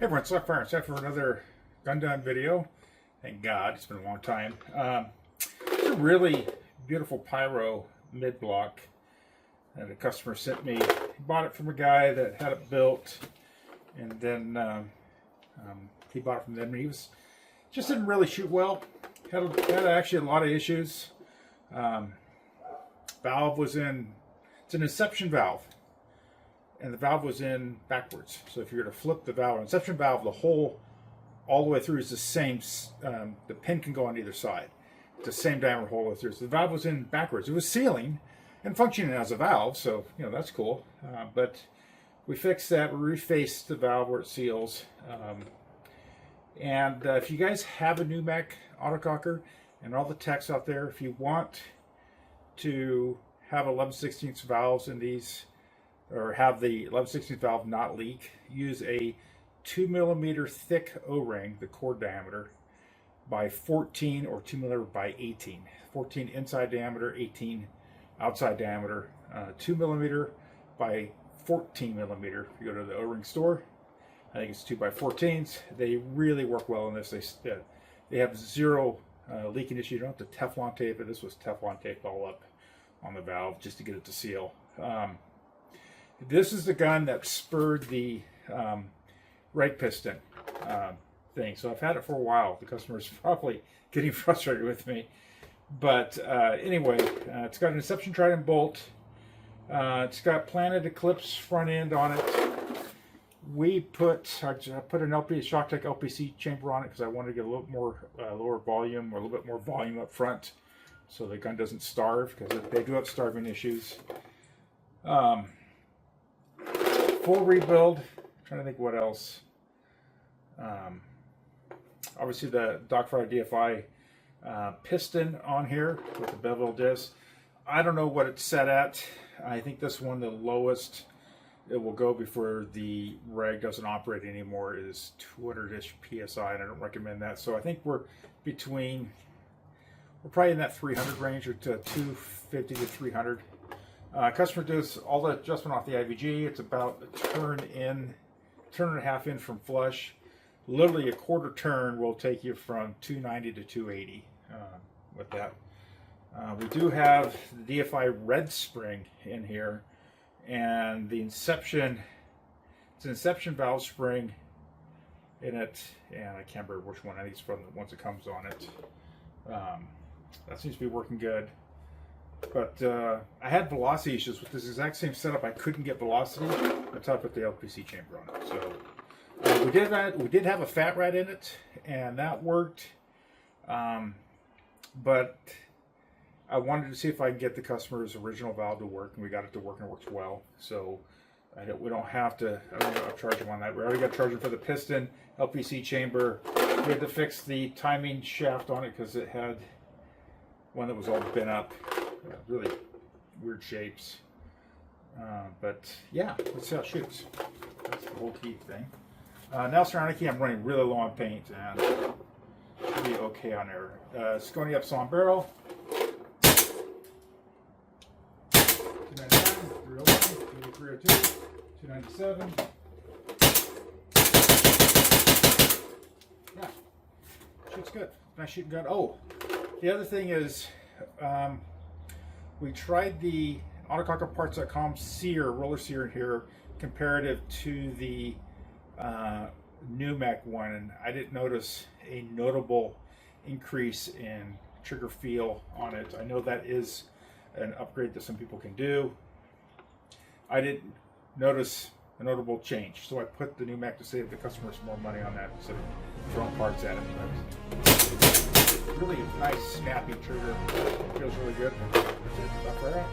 Hey everyone, it's Docfire. It's time for another gun done video. Thank God, it's been a long time. It's a really beautiful pyro mid block that a customer sent me. He bought it from a guy that had it built, and then he bought it from them. And he just didn't really shoot well. Had actually a lot of issues. Valve was in. It's an inception valve. And the valve was in backwards. So if you were to flip the valve, inception valve, the hole all the way through is the same. The pin can go on either side. It's the same diameter hole all the way through. So the valve was in backwards. It was sealing and functioning as a valve, so that's cool. But we fixed that. We refaced the valve where it seals. And if you guys have a new mech Autococker, and all the techs out there, if you want to have 11/16 valves in these, or have the 11/16 valve not leak, use a 2mm thick O-ring, the core diameter, by 14 or 2mm by 18. 14 inside diameter, 18 outside diameter. 2mm by 14mm. If you go to the O-ring store, I think it's 2x14s. They really work well in this. They have zero leaking issue. You don't have to Teflon tape it. This was Teflon taped all up on the valve just to get it to seal. This is the gun that spurred the right piston thing. So I've had it for a while. The customer's probably getting frustrated with me. But anyway, it's got an Inception Trident bolt. It's got planted Eclipse front end on it. I put an ShockTech LPC chamber on it because I wanted to get a little more lower volume, or a little bit more volume up front, so the gun doesn't starve, because they do have starving issues. Full rebuild. I'm trying to think what else. Obviously the Docfire DFI piston on here with the bevel disc. I don't know what it's set at. I think this one, the lowest it will go before the rag doesn't operate anymore, is 200-ish PSI, and I don't recommend that. So I think we're probably in that 300 range, or to 250 to 300. Customer does all the adjustment off the IVG. It's about a turn and a half in from flush. Literally a quarter turn will take you from 290 to 280 with that. We do have the DFI red spring in here, and the Inception, it's an Inception valve spring in it, and I can't remember which one. I think it's from the ones that comes on it. That seems to be working good. But I had velocity issues with this exact same setup. I couldn't get velocity. That's how I put the LPC chamber on it. So we did have a fat rat in it, and that worked. But I wanted to see if I could get the customer's original valve to work, and we got it to work, and it works well. So we don't have to. I don't know, charge them on that. We already got charging for the piston, LPC chamber. We had to fix the timing shaft on it because it had one that was all bent up. Really weird shapes, but yeah, let's see how it shoots. That's the whole key thing. Now ceramic key, I'm running really low on paint, and should be okay on there. Scony Epsilon barrel, 299, 301, 302, 297. Yeah, shoots good. Nice shooting gun. Oh, the other thing is, we tried the AutoCockerParts.com sear, roller sear in here, comparative to the new mech one, and I didn't notice a notable increase in trigger feel on it. I know that is an upgrade that some people can do. I didn't notice a notable change, so I put the new mech to save the customer some more money on that instead of throwing parts at it. Really nice, snappy trigger. Feels really good. That's it. That's where